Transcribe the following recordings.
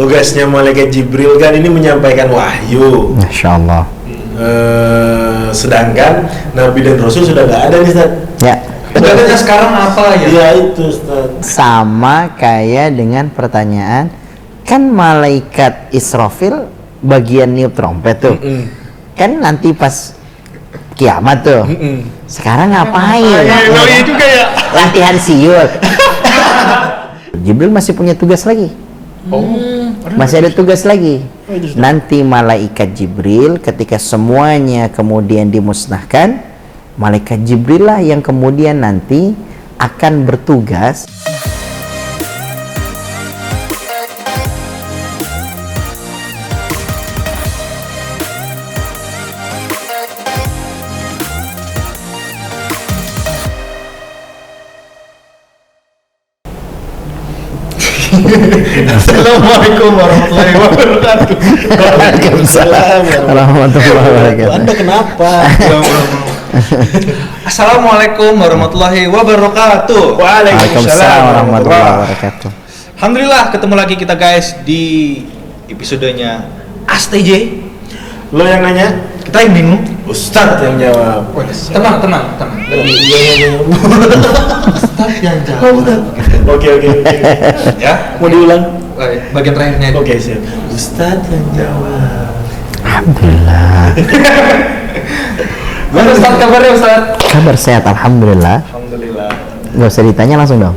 tugasnya malaikat Jibril kan ini menyampaikan wahyu. Masya Allah. Sedangkan Nabi dan Rasul sudah nggak ada nih, Ustaz. Ya. Tugasnya sekarang apa ya? Iya itu, Ustaz. Sama kayak dengan pertanyaan, kan malaikat Israfil bagian niup trompet tuh. Kan nanti pas kiamat tuh. Sekarang ngapain? Iya juga ya. Latihan siul. Jibril masih punya tugas lagi. Masih ada tugas lagi. Nanti malaikat Jibril ketika semuanya kemudian dimusnahkan, malaikat Jibril lah yang kemudian nanti akan bertugas Assalamualaikum warahmatullahi wabarakatuh. Waalaikumsalam warahmatullahi wabarakatuh. Anda kenapa? Assalamualaikum warahmatullahi wabarakatuh. Waalaikumsalam warahmatullahi wabarakatuh. Alhamdulillah ketemu lagi kita guys di episodenya ASTJ. Lo yang nanya? Kita yang bingung. Ustadz yang jawab. Tenang. Ustaz yang jawab. Oke. Ya. Mau diulang? Bagian terakhirnya. Oke, siap. Ustadz yang jawab. Alhamdulillah. Gimana Ustaz kabarnya Ustaz? Kabar sehat, alhamdulillah. Alhamdulillah. Gak usah ditanya, langsung dong.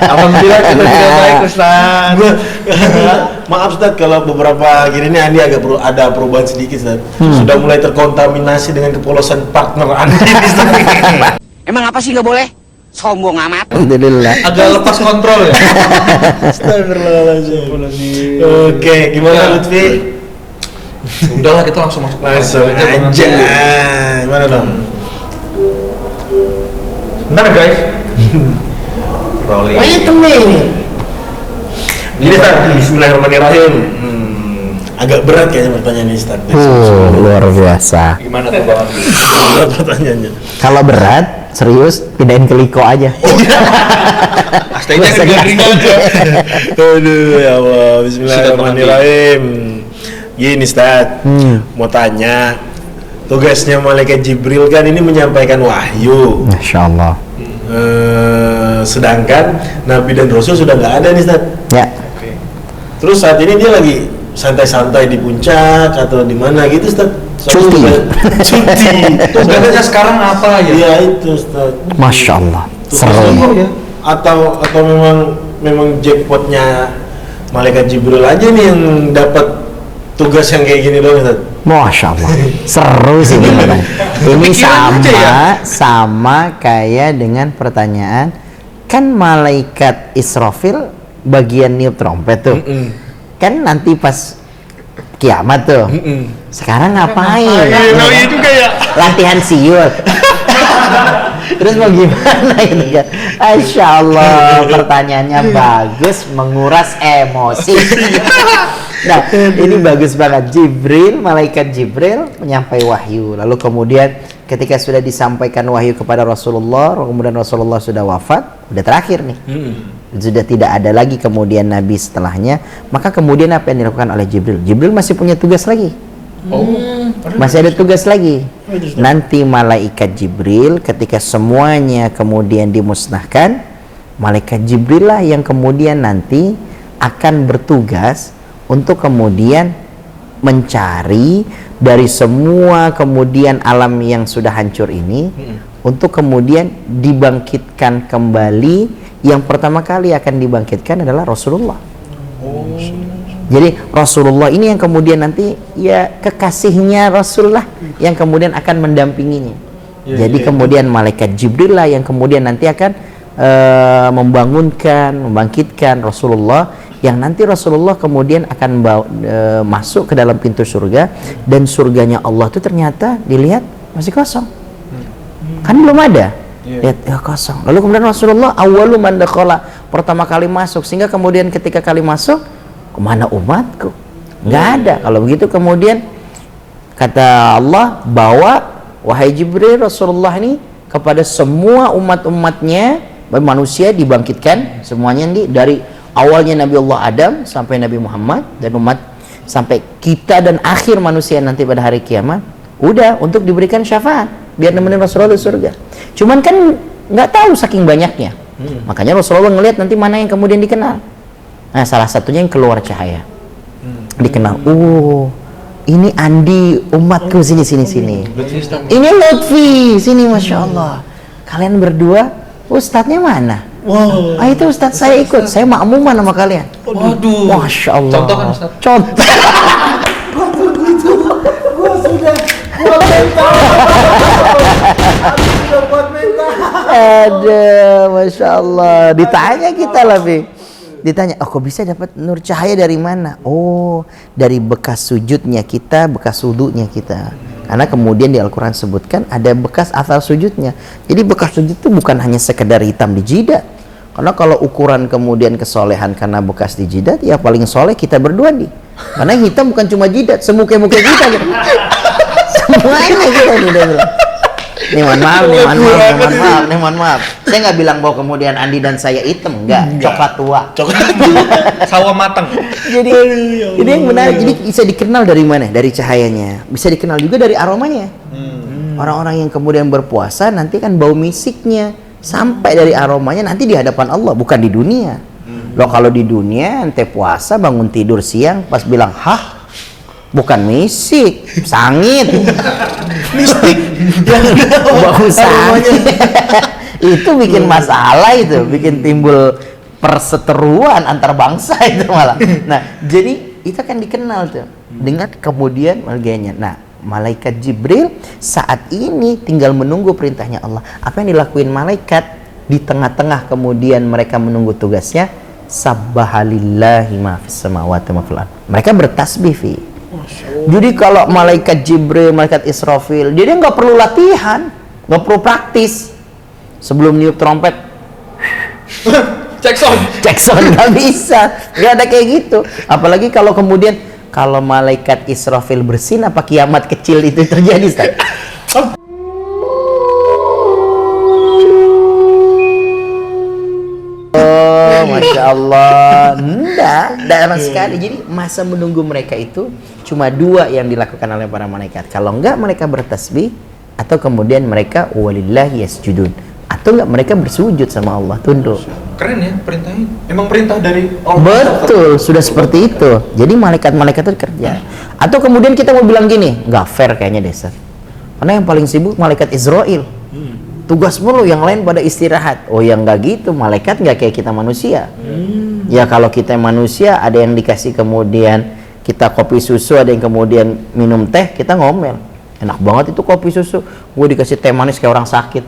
Alhamdulillah kita juga baik Ustaz. Maaf Ustadz kalau beberapa gini nih Andi agak ada perubahan sedikit Ustadz. Sudah mulai terkontaminasi dengan kepolosan partner Andi Ustadz. Emang apa sih nggak boleh? Sombong amat. Alhamdulillah. Agak lepas kontrol ya. Astagfirullahaladzim. Oke, gimana Lutfi? Udahlah kita langsung masuk Langsung aja. Gimana dong? Bentar guys. Rolling. Itu nih. Gini Ustadz, Bismillahirrahmanirrahim. Agak berat kayaknya pertanyaan ini Ustadz. Luar biasa. Gimana tuh Bang? Berat pertanyaannya. Kalau berat, serius, pindahin ke Liko aja. Astagnya ringan aja. Aduh ya Allah, Bismillahirrahmanirrahim. Gini Ustadz, mau tanya, tugasnya malaikat Jibril kan ini menyampaikan wahyu. Masya Allah. Sedangkan Nabi dan Rasul sudah nggak ada nih Ustadz. Ya. Terus saat ini dia lagi santai-santai di puncak atau di mana gitu Ustadz? Cuti. Cuti. Tugasnya sekarang apa ya? Iya itu Ustadz. Masya Allah. Seru. Seru. Ya. Atau memang jackpotnya malaikat Jibril aja nih yang dapat tugas yang kayak gini doang Ustadz. Masya Allah. Seru sih beneran. Ini sama kayak dengan pertanyaan, kan malaikat Israfil bagian niup trompet tuh. Kan nanti pas kiamat tuh. Sekarang ngapain? Iya juga ya. Latihan siul. Terus mau gimana itu kan? Masya Allah, pertanyaannya bagus, menguras emosi. Nah, ini bagus banget. Malaikat Jibril menyampaikan wahyu. Lalu kemudian ketika sudah disampaikan wahyu kepada Rasulullah, kemudian Rasulullah sudah wafat, udah terakhir nih. Sudah tidak ada lagi kemudian Nabi setelahnya. Maka kemudian apa yang dilakukan oleh Jibril? Jibril masih punya tugas lagi. Masih ada tugas lagi. Nanti malaikat Jibril ketika semuanya kemudian dimusnahkan, malaikat Jibril lah yang kemudian nanti akan bertugas untuk kemudian mencari dari semua kemudian alam yang sudah hancur ini, untuk kemudian dibangkitkan kembali. Yang pertama kali akan dibangkitkan adalah Rasulullah. Jadi Rasulullah ini yang kemudian nanti ya kekasihnya Rasulullah yang kemudian akan mendampinginya. Jadi kemudian malaikat Jibril lah yang kemudian nanti akan membangkitkan Rasulullah, yang nanti Rasulullah kemudian akan masuk ke dalam pintu surga, dan surganya Allah itu ternyata dilihat masih kosong. Kan belum ada. Lihat ya kosong. Lalu kemudian Rasulullah awwalu man dakhala, pertama kali masuk, sehingga kemudian ketika kali masuk, kemana umatku? Nggak ada. Kalau begitu kemudian kata Allah, bawa wahai Jibril Rasulullah ini kepada semua umat-umatnya, manusia dibangkitkan semuanya dari Awalnya Nabi Allah Adam sampai Nabi Muhammad dan umat sampai kita dan akhir manusia nanti pada hari kiamat, udah untuk diberikan syafaat biar nemenin Rasulullah di surga. Cuman kan nggak tahu saking banyaknya. Makanya Rasulullah ngelihat nanti mana yang kemudian dikenal. Nah, salah satunya yang keluar cahaya. Dikenal. Oh, ini Andi umatku, sini. Ini Lutfi, sini, Masya Allah. Kalian berdua, ustadznya mana? Wow. Ah, itu ustadz saya ikut, saya makmuman sama kalian. Waduh. Masya Allah. Contoh kan Ustaz? Contoh. Aduh, Masya Allah. Ditanya kita lebih. Ditanya, oh kok bisa dapat nur cahaya dari mana? Oh, dari bekas sujudnya kita, bekas wudunya kita. Karena kemudian di Al-Quran sebutkan ada bekas asal sujudnya. Jadi bekas sujud itu bukan hanya sekedar hitam di jidat. Karena kalau ukuran kemudian kesolehan karena bekas di jidat, ya paling soleh kita berdua nih. Karena hitam bukan cuma jidat, semuka-muka kita gitu. Semuanya kita nih. Nih mohon maaf. Saya nggak bilang bahwa kemudian Andi dan saya hitam, enggak. Coklat tua. Sawah matang. Jadi yang menarik, jadi bisa dikenal dari mana? Dari cahayanya. Bisa dikenal juga dari aromanya. Orang-orang yang kemudian berpuasa nanti kan bau misiknya sampai dari aromanya nanti di hadapan Allah, bukan di dunia. Loh kalau di dunia ente puasa bangun tidur siang pas bilang, "Hah? Bukan misik, sangit." Mistik. Bau sangit. Itu bikin masalah, itu bikin timbul perseteruan antar bangsa itu malah. Nah, jadi itu kan dikenal tuh dengan kemudian marganya. Nah, malaikat Jibril saat ini tinggal menunggu perintahnya Allah. Apa yang dilakuin malaikat di tengah-tengah kemudian mereka menunggu tugasnya? Sabbahalillahi ma fis samawati wa ma fil ard. Mereka bertasbih fi. Jadi kalau malaikat Jibril, malaikat Israfil, dia nggak perlu latihan, nggak perlu praktis. Sebelum niup trompet, cek sound nggak bisa, nggak ada kayak gitu. Apalagi kalau kemudian kalau malaikat Israfil bersin, apa kiamat kecil itu terjadi, Ustaz? Oh, Masya Allah. Enggak sama sekali. Jadi masa menunggu mereka itu cuma dua yang dilakukan oleh para malaikat. Kalau enggak mereka bertasbih, atau kemudian mereka walillahi yasjudun, atau enggak mereka bersujud sama Allah, tunduk. Keren ya perintahnya. Emang perintah dari Allah. Betul, sudah seperti itu. Jadi malaikat-malaikat itu kerja. Atau kemudian kita mau bilang gini, nggak fair kayaknya desa. Karena yang paling sibuk malaikat Israel. Tugas mulu, yang lain pada istirahat. Oh, yang nggak gitu, malaikat nggak kayak kita manusia. Ya kalau kita manusia, ada yang dikasih kemudian kita kopi susu, ada yang kemudian minum teh, kita ngomel. Enak banget itu kopi susu, gue dikasih teh manis kayak orang sakit.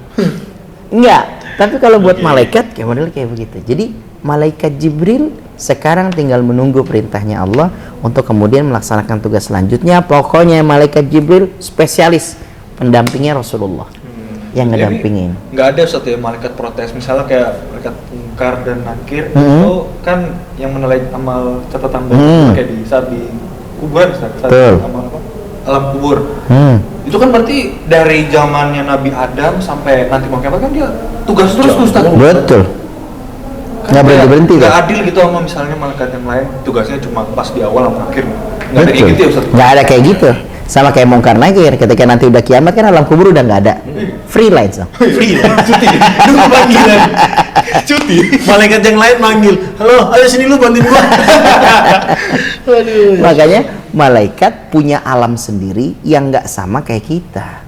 Enggak, tapi kalau buat malaikat kayak model kayak begitu. Jadi malaikat Jibril sekarang tinggal menunggu perintahnya Allah untuk kemudian melaksanakan tugas selanjutnya. Pokoknya malaikat Jibril spesialis pendampingnya Rasulullah yang ngedampingin. Nggak ada satu ya malaikat protes, misalnya kayak malaikat mungkar dan nakir itu kan yang menilai amal catatan baik kayak di saat di kuburan, saat amal apa? Alam kubur. Itu kan berarti dari zamannya Nabi Adam sampai nanti mau kiamat kan dia tugas terus Ustaz. Betul. Nggak berhenti-berhenti kan? Nggak adil gitu sama misalnya malaikat yang lain tugasnya cuma pas di awal sama akhir. Nggak ada kayak gitu ya Ustaz? Nggak ada kayak gitu. Sama kayak mungkar nakir, ketika nanti udah kiamat kan alam kubur udah nggak ada. Freelance. Cuti. Nunggu panggilan. Cuti. Malaikat yang lain manggil, "Halo, ayo sini lu bantuin gua." Waduh. Makanya malaikat punya alam sendiri yang nggak sama kayak kita.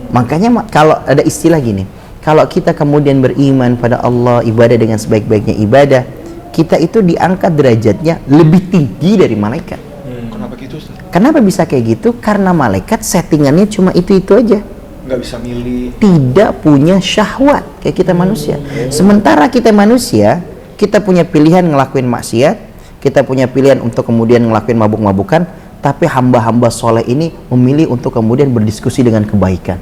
Makanya kalau ada istilah gini, kalau kita kemudian beriman pada Allah, ibadah dengan sebaik-baiknya ibadah, kita itu diangkat derajatnya lebih tinggi dari malaikat. Kenapa gitu Ustaz? Kenapa bisa kayak gitu? Karena malaikat settingannya cuma itu aja. Nggak bisa milih. Tidak punya syahwat kayak kita manusia. Sementara kita manusia, kita punya pilihan ngelakuin maksiat, kita punya pilihan untuk kemudian ngelakuin mabuk-mabukan, tapi hamba-hamba soleh ini memilih untuk kemudian berdiskusi dengan kebaikan.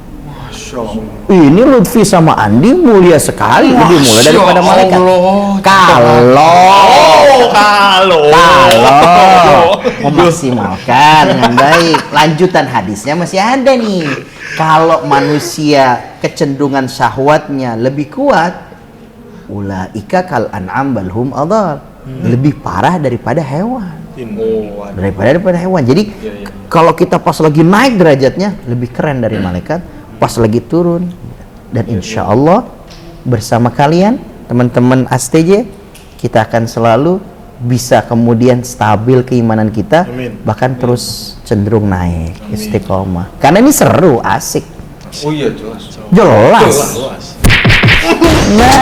Masya Allah. Ini Lutfi sama Andi mulia sekali, lebih mulia daripada malaikat. Kalau memaksimalkan dengan baik, lanjutan hadisnya masih ada nih. Kalau manusia kecenderungan syahwatnya lebih kuat, ulaika kal an'am bal hum adhal. lebih parah daripada hewan. Oh, waduh. Daripada hewan. Jadi Iya, iya. kalau kita pas lagi naik derajatnya lebih keren dari malaikat, pas lagi turun. Dan insya Allah bersama kalian teman-teman ASTJ kita akan selalu bisa kemudian stabil keimanan kita, Amin. bahkan terus cenderung naik, istiqomah. Karena ini seru, asik, Oh iya jelas. jelas. Luas. Nah,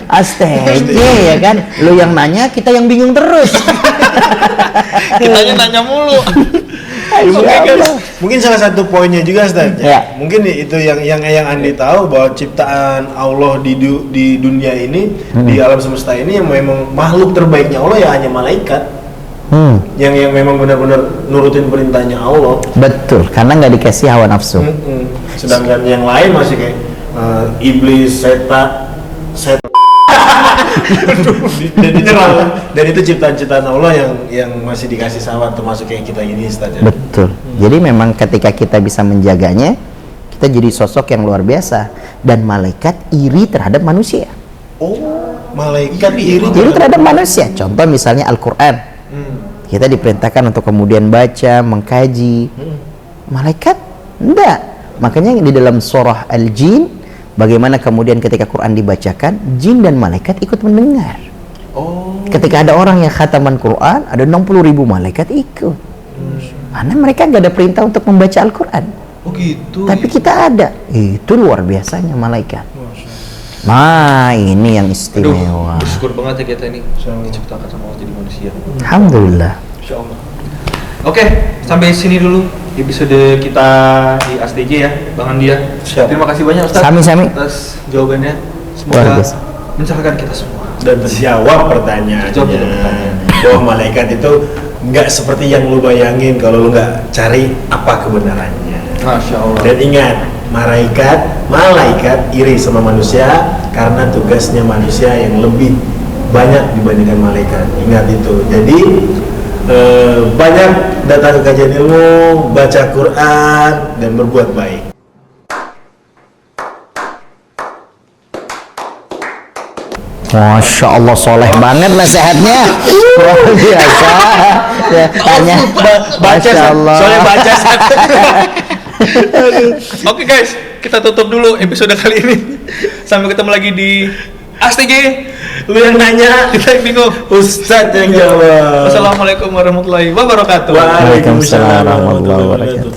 ASTJ ya kan, lu yang nanya, kita yang bingung terus. Kitanya nanya mulu. Oke Insya guys, Allah. mungkin salah satu poinnya juga Ustaz. Ya. Mungkin itu yang Andi tahu bahwa ciptaan Allah di dunia ini, di alam semesta ini yang memang makhluk terbaiknya Allah ya hanya malaikat. Yang memang benar-benar nurutin perintahnya Allah. Betul, karena nggak dikasih hawa nafsu. Sedangkan yang lain masih kayak iblis, setan. Dan itu ciptaan-ciptaan Allah yang masih dikasih sama, termasuk kayak kita ini Ustaz. Betul. Jadi memang ketika kita bisa menjaganya, kita jadi sosok yang luar biasa. Dan malaikat iri terhadap manusia. Oh, malaikat iri Iri terhadap manusia. Contoh misalnya Al-Quran. Kita diperintahkan untuk kemudian baca, mengkaji. Malaikat enggak. Makanya di dalam surah Al-Jin, bagaimana kemudian ketika Quran dibacakan, jin dan malaikat ikut mendengar. Oh. Ketika ada orang yang khataman Quran, ada 60.000 malaikat ikut. Karena mereka nggak ada perintah untuk membaca Al-Quran. Oh gitu. Tapi kita ada. Itu luar biasanya malaikat. Nah, ini yang istimewa. Bersyukur banget ya kita ini diciptakan sama Allah jadi manusia. Alhamdulillah. Insya Allah. Oke, sampai sini dulu episode kita di ASTJ ya, Bang Andi ya. Siap. Terima kasih banyak Ustaz Sami-sami. atas jawabannya. Luar Semoga biasa. mencerahkan kita semua. Dan terjawab pertanyaannya. Terjawab pertanyaan. Bahwa malaikat itu nggak seperti yang lu bayangin kalau lu nggak cari apa kebenarannya. Masya Allah. Dan ingat, malaikat iri sama manusia karena tugasnya manusia yang lebih banyak dibandingkan malaikat. Ingat itu. Jadi banyak datang ke kajian ilmu, baca Quran, dan berbuat baik. Masya Allah, soleh banget nasihatnya. Luar biasa. Ya, tanya. Masya Allah. Soalnya baca Oke guys, kita tutup dulu episode kali ini. Sampai ketemu lagi di ASTJ. Lu yang nanya, Kita yang bingung. Ustadz yang jawab. Wassalamualaikum warahmatullahi wabarakatuh. Waalaikumsalam warahmatullahi wabarakatuh.